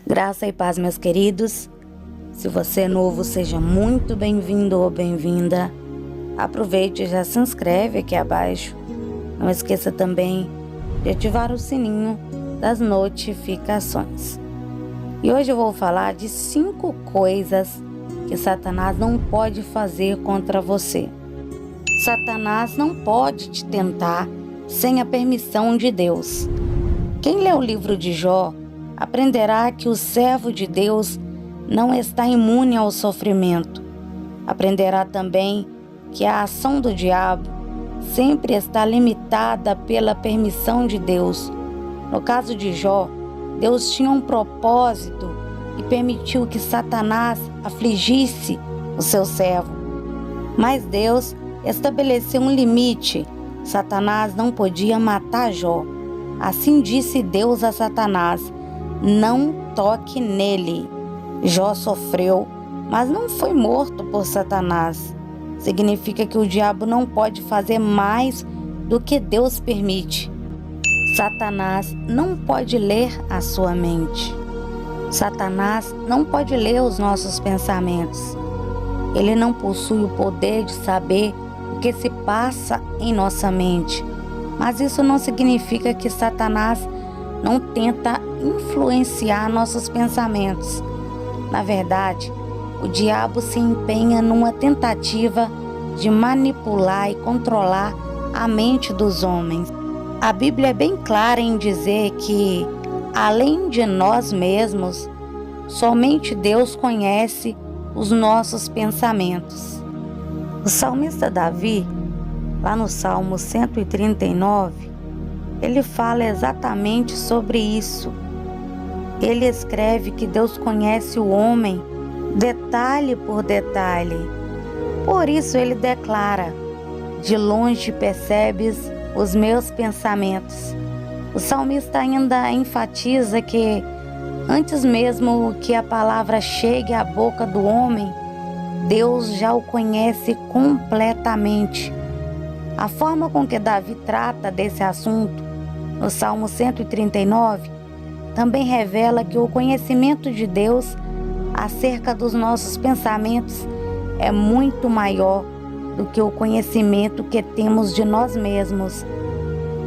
Graça e paz, meus queridos. Se você é novo, seja muito bem-vindo ou bem-vinda. Aproveite e já se inscreve aqui abaixo. Não esqueça também de ativar o sininho das notificações. E hoje eu vou falar de 5 coisas que Satanás não pode fazer contra você. Satanás não pode te tentar sem a permissão de Deus. Quem lê o livro de Jó aprenderá que o servo de Deus não está imune ao sofrimento. Aprenderá também que a ação do diabo sempre está limitada pela permissão de Deus. No caso de Jó, Deus tinha um propósito e permitiu que Satanás afligisse o seu servo. Mas Deus estabeleceu um limite. Satanás não podia matar Jó. Assim disse Deus a Satanás: não toque nele. Jó sofreu, mas não foi morto por Satanás. Significa que o diabo não pode fazer mais do que Deus permite. Satanás não pode ler a sua mente. Satanás não pode ler os nossos pensamentos. Ele não possui o poder de saber o que se passa em nossa mente. Mas isso não significa que Satanás não tenta influenciar nossos pensamentos. Na verdade, o diabo se empenha numa tentativa de manipular e controlar a mente dos homens. A Bíblia é bem clara em dizer que, além de nós mesmos, somente Deus conhece os nossos pensamentos. O salmista Davi, lá no Salmo 139, ele fala exatamente sobre isso. Ele escreve que Deus conhece o homem detalhe por detalhe. Por isso ele declara: de longe percebes os meus pensamentos. O salmista ainda enfatiza que antes mesmo que a palavra chegue à boca do homem, Deus já o conhece completamente. A forma com que Davi trata desse assunto, no Salmo 139, também revela que o conhecimento de Deus acerca dos nossos pensamentos é muito maior do que o conhecimento que temos de nós mesmos.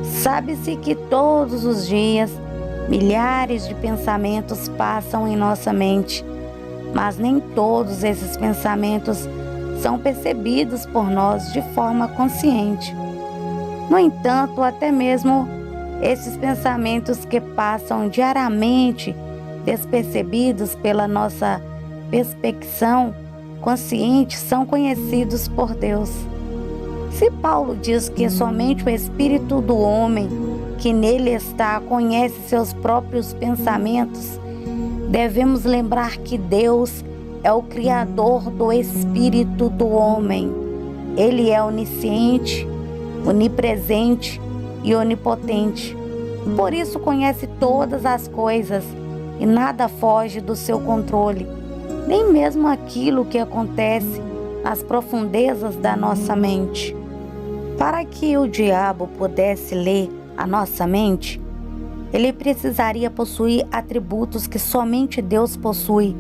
Sabe-se que todos os dias milhares de pensamentos passam em nossa mente, mas nem todos esses pensamentos são percebidos por nós de forma consciente. No entanto, até mesmo esses pensamentos que passam diariamente despercebidos pela nossa perspecção consciente são conhecidos por Deus. Se Paulo diz que somente o espírito do homem que nele está conhece seus próprios pensamentos, devemos lembrar que Deus é o Criador do espírito do homem. Ele é onisciente, onipresente e onipotente. Por isso conhece todas as coisas e nada foge do seu controle, nem mesmo aquilo que acontece nas profundezas da nossa mente. Para que o diabo pudesse ler a nossa mente, ele precisaria possuir atributos que somente Deus possui.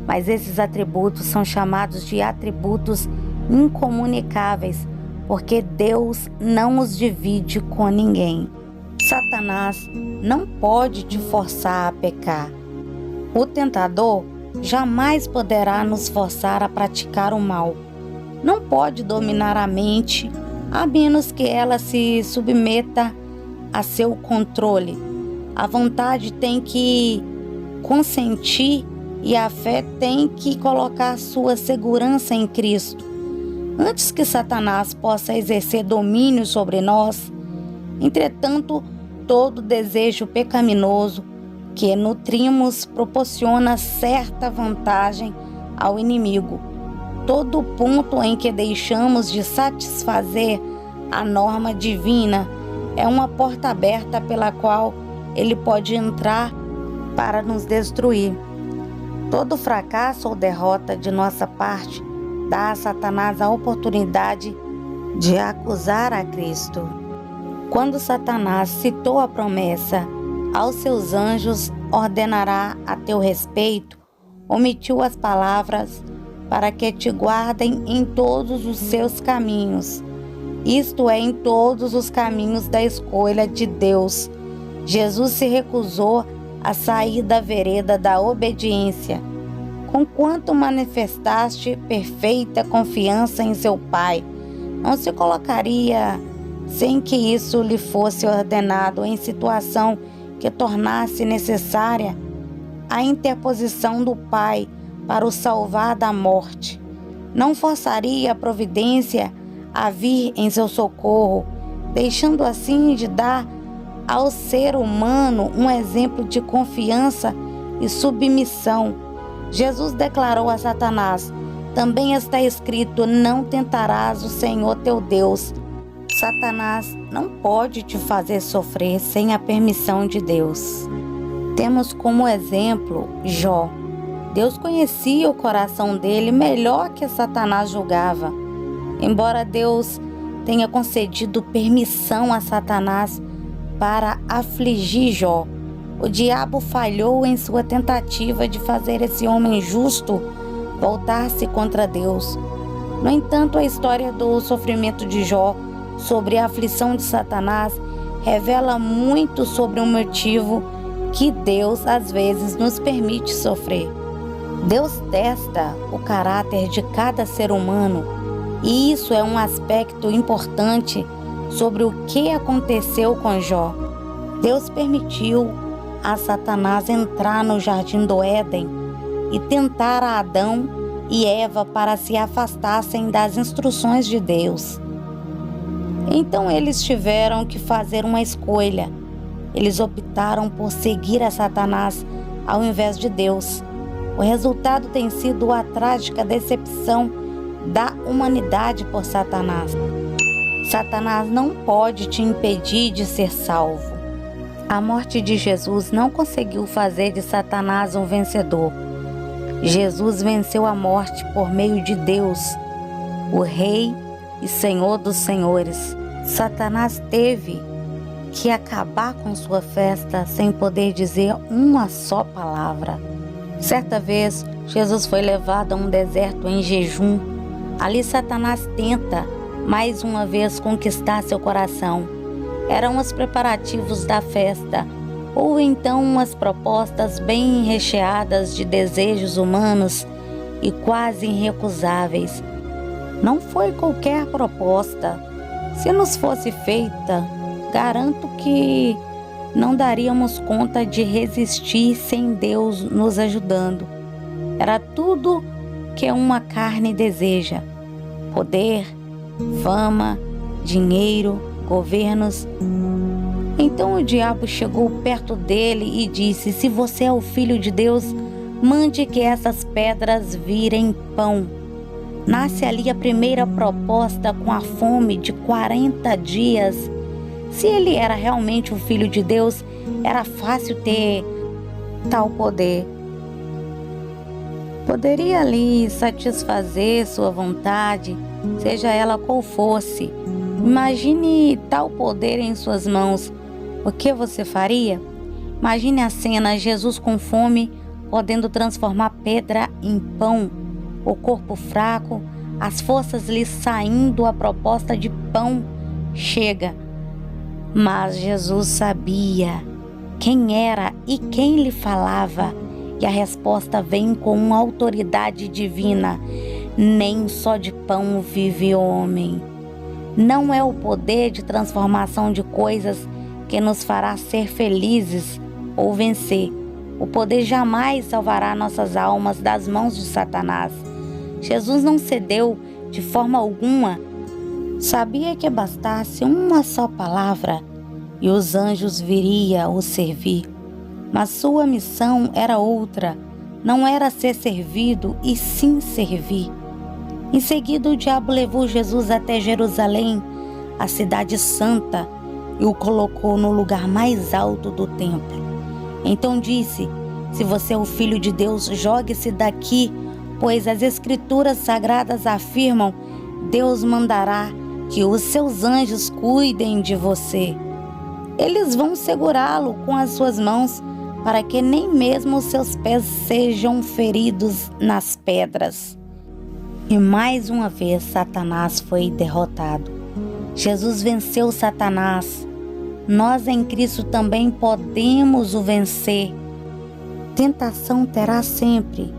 Mas esses atributos são chamados de atributos incomunicáveis, porque Deus não os divide com ninguém. Satanás não pode te forçar a pecar. O tentador jamais poderá nos forçar a praticar o mal. Não pode dominar a mente, a menos que ela se submeta a seu controle. A vontade tem que consentir e a fé tem que colocar sua segurança em Cristo. Antes que Satanás possa exercer domínio sobre nós, entretanto, todo desejo pecaminoso que nutrimos proporciona certa vantagem ao inimigo. Todo ponto em que deixamos de satisfazer a norma divina é uma porta aberta pela qual ele pode entrar para nos destruir. Todo fracasso ou derrota de nossa parte dá a Satanás a oportunidade de acusar a Cristo. Quando Satanás citou a promessa aos seus anjos ordenará a teu respeito, omitiu as palavras para que te guardem em todos os seus caminhos. Isto é, em todos os caminhos da escolha de Deus. Jesus se recusou a sair da vereda da obediência, conquanto manifestaste perfeita confiança em seu Pai. Não se colocaria sem que isso lhe fosse ordenado em situação que tornasse necessária a interposição do Pai para o salvar da morte. Não forçaria a providência a vir em seu socorro, deixando assim de dar ao ser humano um exemplo de confiança e submissão. Jesus declarou a Satanás: também está escrito, não tentarás o Senhor teu Deus. Satanás não pode te fazer sofrer sem a permissão de Deus. Temos como exemplo Jó. Deus conhecia o coração dele melhor que Satanás julgava. Embora Deus tenha concedido permissão a Satanás para afligir Jó, o diabo falhou em sua tentativa de fazer esse homem justo voltar-se contra Deus. No entanto, a história do sofrimento de Jó sobre a aflição de Satanás revela muito sobre o motivo que Deus às vezes nos permite sofrer. Deus testa o caráter de cada ser humano, e isso é um aspecto importante sobre o que aconteceu com Jó. Deus permitiu a Satanás entrar no jardim do Éden e tentar a Adão e Eva para se afastassem das instruções de Deus. Então eles tiveram que fazer uma escolha. Eles optaram por seguir a Satanás ao invés de Deus. O resultado tem sido a trágica decepção da humanidade por Satanás. Satanás não pode te impedir de ser salvo. A morte de Jesus não conseguiu fazer de Satanás um vencedor. Jesus venceu a morte por meio de Deus, o Rei e Senhor dos Senhores. Satanás teve que acabar com sua festa sem poder dizer uma só palavra. Certa vez, Jesus foi levado a um deserto em jejum. Ali Satanás tenta mais uma vez conquistar seu coração. Eram os preparativos da festa, ou então umas propostas bem recheadas de desejos humanos e quase irrecusáveis. Não foi qualquer proposta. Se nos fosse feita, garanto que não daríamos conta de resistir sem Deus nos ajudando. Era tudo que uma carne deseja: poder, fama, dinheiro, governos. Então o diabo chegou perto dele e disse: se você é o Filho de Deus, mande que essas pedras virem pão. Nasce ali a primeira proposta com a fome de 40 dias. Se ele era realmente o Filho de Deus, era fácil ter tal poder. Poderia ali satisfazer sua vontade, seja ela qual fosse. Imagine tal poder em suas mãos. O que você faria? Imagine a cena: Jesus com fome, podendo transformar pedra em pão. O corpo fraco, as forças lhe saindo, a proposta de pão chega. Mas Jesus sabia quem era e quem lhe falava, e a resposta vem com uma autoridade divina: nem só de pão vive o homem. Não é o poder de transformação de coisas que nos fará ser felizes ou vencer. O poder jamais salvará nossas almas das mãos de Satanás. Jesus não cedeu de forma alguma. Sabia que bastasse uma só palavra e os anjos viriam o servir. Mas sua missão era outra. Não era ser servido, e sim servir. Em seguida, o diabo levou Jesus até Jerusalém, a cidade santa, e o colocou no lugar mais alto do templo. Então disse: se você é o Filho de Deus, jogue-se daqui, pois as Escrituras Sagradas afirmam: Deus mandará que os seus anjos cuidem de você. Eles vão segurá-lo com as suas mãos para que nem mesmo os seus pés sejam feridos nas pedras. E mais uma vez Satanás foi derrotado. Jesus venceu Satanás. Nós em Cristo também podemos o vencer. Tentação terá sempre,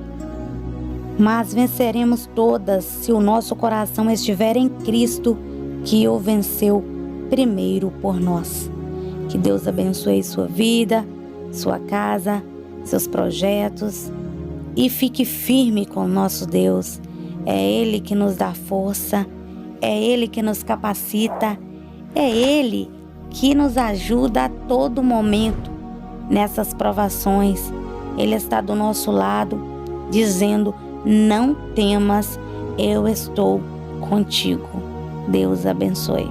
mas venceremos todas se o nosso coração estiver em Cristo, que o venceu primeiro por nós. Que Deus abençoe sua vida, sua casa, seus projetos e fique firme com o nosso Deus. É Ele que nos dá força, é Ele que nos capacita, é Ele que nos ajuda a todo momento nessas provações. Ele está do nosso lado, dizendo: não temas, eu estou contigo. Deus abençoe.